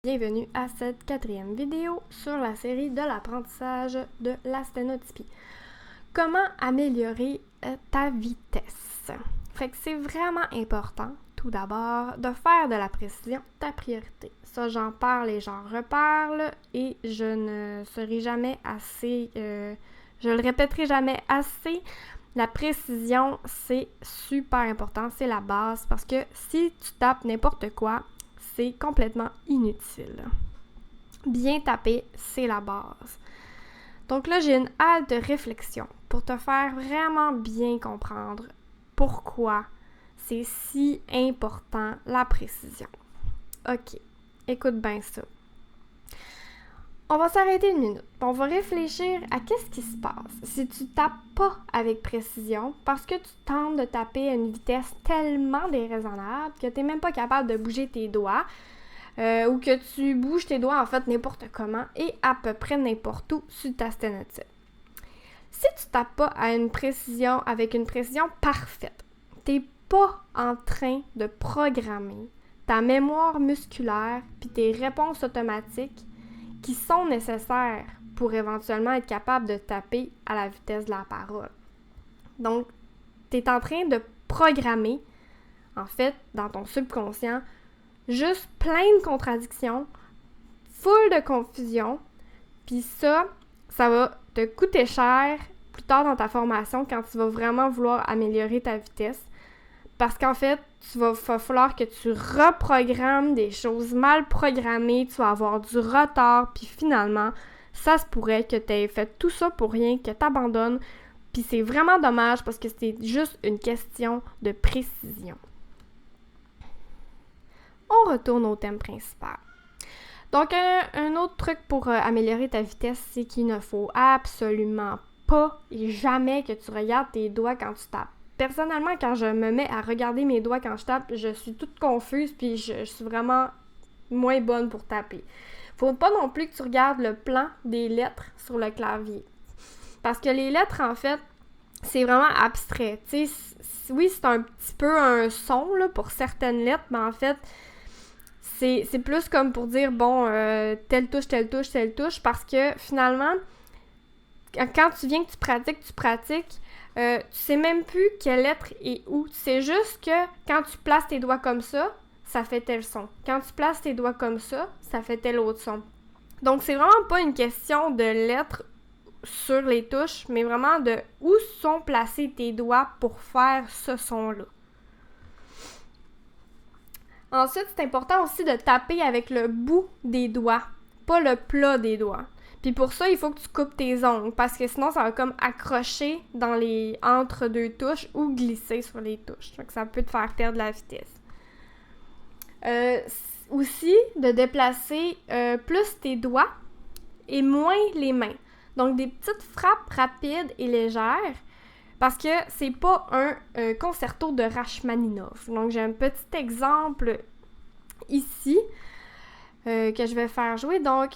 Bienvenue à cette 4e vidéo sur la série de l'apprentissage de la sténotypie. Comment améliorer ta vitesse? Fait que c'est vraiment important, tout d'abord, de faire de la précision ta priorité. Ça, j'en parle et j'en reparle et je ne serai jamais assez, je le répéterai jamais assez. La précision, c'est super important, c'est la base parce que si tu tapes n'importe quoi, c'est complètement inutile. Bien taper, c'est la base. Donc là, j'ai une halte de réflexion pour te faire vraiment bien comprendre pourquoi c'est si important la précision. OK, écoute bien ça. On va s'arrêter une minute. On va réfléchir à qu'est-ce qui se passe si tu tapes pas avec précision parce que tu tentes de taper à une vitesse tellement déraisonnable que tu n'es même pas capable de bouger tes doigts ou que tu bouges tes doigts en fait n'importe comment et à peu près n'importe où sur ta sténotype. Si tu tapes pas avec une précision parfaite, tu n'es pas en train de programmer ta mémoire musculaire puis tes réponses automatiques qui sont nécessaires pour éventuellement être capable de taper à la vitesse de la parole. Donc, tu es en train de programmer, en fait, dans ton subconscient, juste plein de contradictions, full de confusion, puis ça va te coûter cher plus tard dans ta formation quand tu vas vraiment vouloir améliorer ta vitesse. Parce qu'en fait, va falloir que tu reprogrammes des choses mal programmées, tu vas avoir du retard, puis finalement, ça se pourrait que tu aies fait tout ça pour rien, que tu abandonnes, puis c'est vraiment dommage parce que c'est juste une question de précision. On retourne au thème principal. Donc, un autre truc pour améliorer ta vitesse, c'est qu'il ne faut absolument pas et jamais que tu regardes tes doigts quand tu tapes. Personnellement, quand je me mets à regarder mes doigts quand je tape, je suis toute confuse puis je suis vraiment moins bonne pour taper. Faut pas non plus que tu regardes le plan des lettres sur le clavier. Parce que les lettres, en fait, c'est vraiment abstrait. Tu sais, oui, c'est un petit peu un son là, pour certaines lettres, mais en fait, c'est plus comme pour dire, bon, telle touche, parce que finalement, quand tu viens que tu pratiques, tu sais même plus quelle lettre est où. Tu sais juste que quand tu places tes doigts comme ça fait tel son. Quand tu places tes doigts comme ça fait tel autre son. Donc, c'est vraiment pas une question de lettres sur les touches, mais vraiment de où sont placés tes doigts pour faire ce son-là. Ensuite, c'est important aussi de taper avec le bout des doigts, pas le plat des doigts. Puis pour ça, il faut que tu coupes tes ongles, parce que sinon, ça va comme accrocher dans les entre-deux touches ou glisser sur les touches. Donc, ça peut te faire perdre la vitesse. Aussi, de déplacer plus tes doigts et moins les mains. Donc, des petites frappes rapides et légères, parce que c'est pas un concerto de Rachmaninov. Donc, j'ai un petit exemple ici que je vais faire jouer. Donc,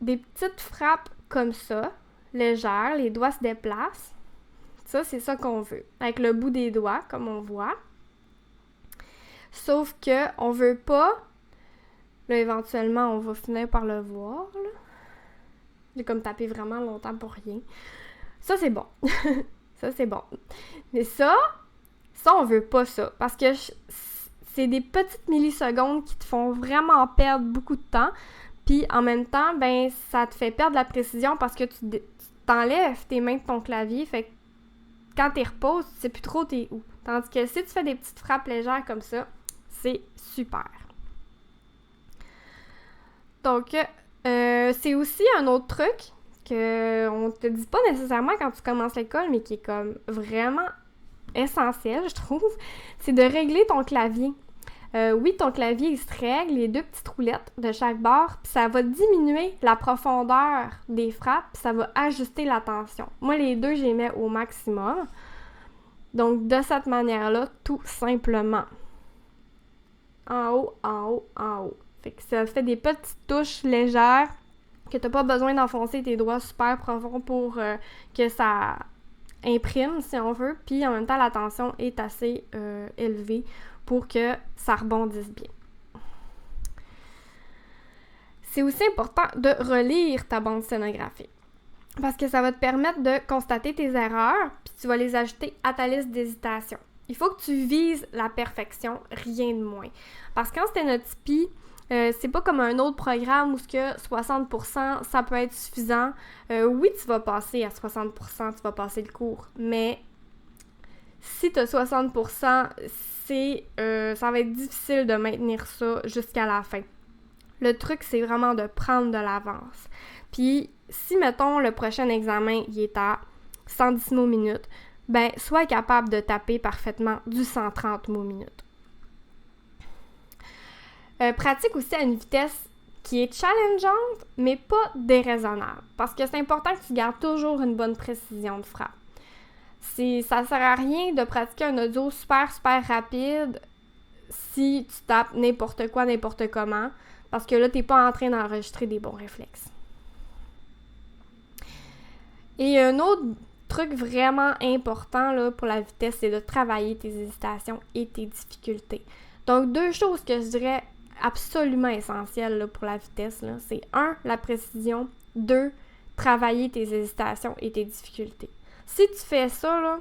des petites frappes comme ça, légères, les doigts se déplacent. Ça, c'est ça qu'on veut. Avec le bout des doigts, comme on voit. Sauf que on veut pas, là, éventuellement, on va finir par le voir, là. J'ai comme tapé vraiment longtemps pour rien. Ça, c'est bon. Ça, c'est bon. Mais ça, on veut pas ça. Parce que c'est des petites millisecondes qui te font vraiment perdre beaucoup de temps. Puis en même temps, ben ça te fait perdre la précision parce que tu t'enlèves tes mains de ton clavier. Fait que quand tu reposes, tu sais plus trop t'es où. Tandis que si tu fais des petites frappes légères comme ça, c'est super. Donc, c'est aussi un autre truc qu'on te dit pas nécessairement quand tu commences l'école, mais qui est comme vraiment essentiel, je trouve, c'est de régler ton clavier. Oui, ton clavier, il se règle, les deux petites roulettes de chaque bord, puis ça va diminuer la profondeur des frappes, puis ça va ajuster la tension. Moi, les deux, je les mets au maximum. Donc, de cette manière-là, tout simplement. En haut, en haut, en haut. Fait que ça fait des petites touches légères que t'as pas besoin d'enfoncer tes doigts super profonds pour que ça imprime, si on veut, puis en même temps, la tension est assez élevée pour que ça rebondisse bien. c'est aussi important de relire ta bande sténographique. Parce que ça va te permettre de constater tes erreurs, puis tu vas les ajouter à ta liste d'hésitation. Il faut que tu vises la perfection, rien de moins. Parce qu'en sténotypie, c'est pas comme un autre programme où ce que 60%, ça peut être suffisant. Oui, tu vas passer à 60%, tu vas passer le cours, mais si tu as 60%, ça va être difficile de maintenir ça jusqu'à la fin. Le truc, c'est vraiment de prendre de l'avance. Puis, si, mettons, le prochain examen, il est à 110 mots minutes, ben, sois capable de taper parfaitement du 130 mots minutes. Pratique aussi à une vitesse qui est challengeante, mais pas déraisonnable. Parce que c'est important que tu gardes toujours une bonne précision de frappe. Ça sert à rien de pratiquer un audio super rapide si tu tapes n'importe quoi, n'importe comment, parce que là, t'es pas en train d'enregistrer des bons réflexes. Et un autre truc vraiment important là, pour la vitesse, c'est de travailler tes hésitations et tes difficultés. Donc, 2 choses que je dirais absolument essentielles là, pour la vitesse, là, c'est 1, la précision, 2, travailler tes hésitations et tes difficultés. Si tu fais ça, là,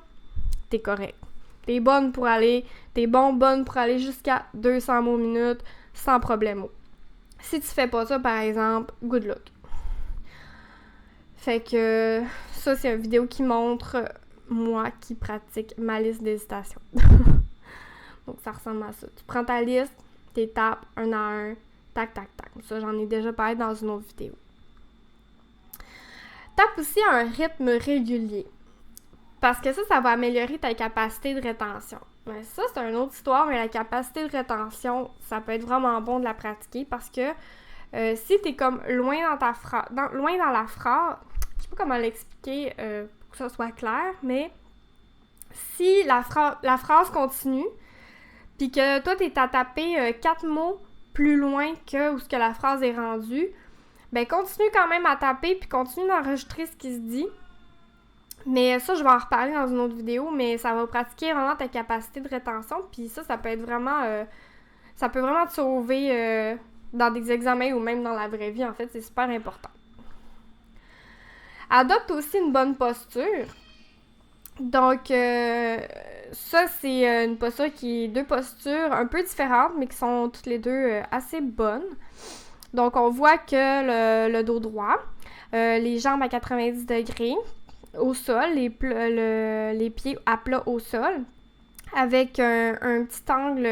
t'es correct. T'es bonne pour aller jusqu'à 200 mots minute sans problème. Si tu fais pas ça, par exemple, good luck. Fait que ça, c'est une vidéo qui montre moi qui pratique ma liste d'hésitation. Donc, ça ressemble à ça. Tu prends ta liste, t'étapes un à un, tac, tac, tac. Ça, j'en ai déjà parlé dans une autre vidéo. Tape aussi un rythme régulier. Parce que ça va améliorer ta capacité de rétention. Mais ça, c'est une autre histoire, mais la capacité de rétention, ça peut être vraiment bon de la pratiquer parce que si t'es comme loin dans la phrase, je sais pas comment l'expliquer pour que ça soit clair, mais si la phrase continue, puis que toi, t'es à taper 4 mots plus loin que où ce que la phrase est rendue, ben continue quand même à taper, puis continue d'enregistrer ce qui se dit. Mais ça, je vais en reparler dans une autre vidéo, mais ça va pratiquer vraiment ta capacité de rétention, puis ça peut être vraiment... ça peut vraiment te sauver dans des examens ou même dans la vraie vie, en fait, c'est super important. Adopte aussi une bonne posture. Donc, ça, c'est une posture qui est 2 postures un peu différentes, mais qui sont toutes les 2 assez bonnes. Donc, on voit que le dos droit, les jambes à 90 degrés, au sol, les pieds à plat au sol, avec un petit angle,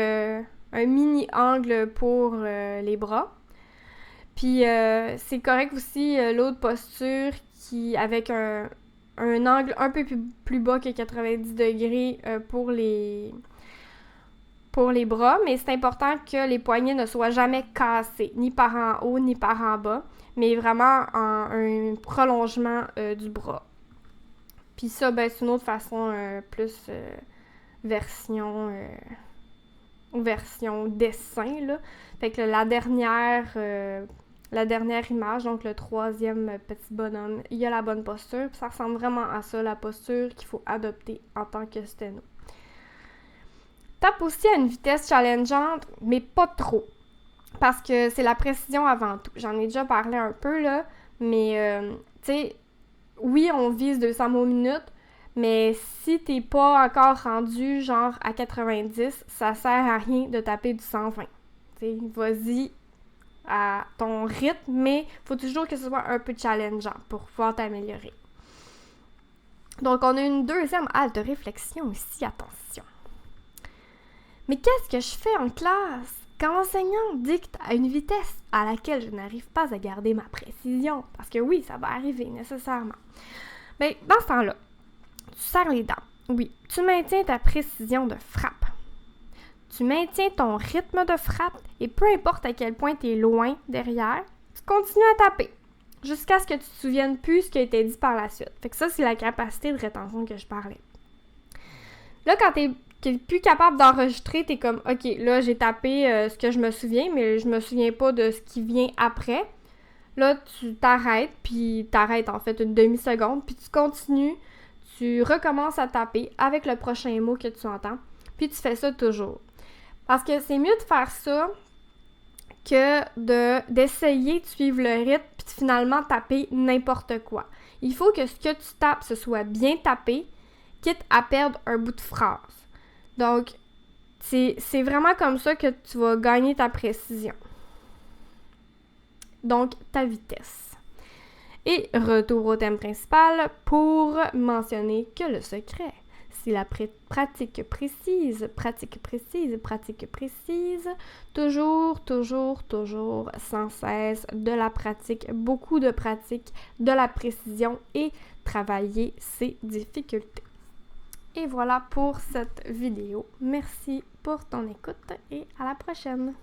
un mini-angle pour les bras. Puis c'est correct aussi l'autre posture qui avec un angle un peu plus bas que 90 degrés pour les bras, mais c'est important que les poignets ne soient jamais cassés, ni par en haut, ni par en bas, mais vraiment un prolongement du bras. Puis ça, ben, c'est une autre façon plus version dessin, là. Fait que la dernière image, donc le 3e petit bonhomme, il y a la bonne posture. Puis ça ressemble vraiment à ça, la posture qu'il faut adopter en tant que sténo. Tape aussi à une vitesse challengeante, mais pas trop. Parce que c'est la précision avant tout. J'en ai déjà parlé un peu, là, mais, tu sais, oui, on vise 200 mots minute, mais si t'es pas encore rendu genre à 90, ça sert à rien de taper du 120. T'sais, vas-y à ton rythme, mais faut toujours que ce soit un peu challengeant pour pouvoir t'améliorer. Donc, on a une 2e halte de réflexion ici, attention. Mais qu'est-ce que je fais en classe quand l'enseignant dicte à une vitesse à laquelle je n'arrive pas à garder ma précision? Parce que oui, ça va arriver nécessairement. Mais dans ce temps-là, tu serres les dents. Oui, tu maintiens ta précision de frappe. Tu maintiens ton rythme de frappe et peu importe à quel point tu es loin derrière, tu continues à taper jusqu'à ce que tu te souviennes plus ce qui a été dit par la suite. Fait que ça, c'est la capacité de rétention que je parlais. Là, quand t'es plus capable d'enregistrer, t'es comme, OK, là, j'ai tapé ce que je me souviens, mais je me souviens pas de ce qui vient après. Là, tu t'arrêtes, puis t'arrêtes en fait une demi-seconde, puis tu continues, tu recommences à taper avec le prochain mot que tu entends, puis tu fais ça toujours. Parce que c'est mieux de faire ça que d'essayer de suivre le rythme puis de finalement taper n'importe quoi. Il faut que ce que tu tapes, ce soit bien tapé, quitte à perdre un bout de phrase. Donc, c'est vraiment comme ça que tu vas gagner ta précision. Donc, ta vitesse. Et retour au thème principal pour mentionner que le secret, c'est la pratique précise, toujours, sans cesse, de la pratique, beaucoup de pratique, de la précision et travailler ses difficultés. Et voilà pour cette vidéo. Merci pour ton écoute et à la prochaine!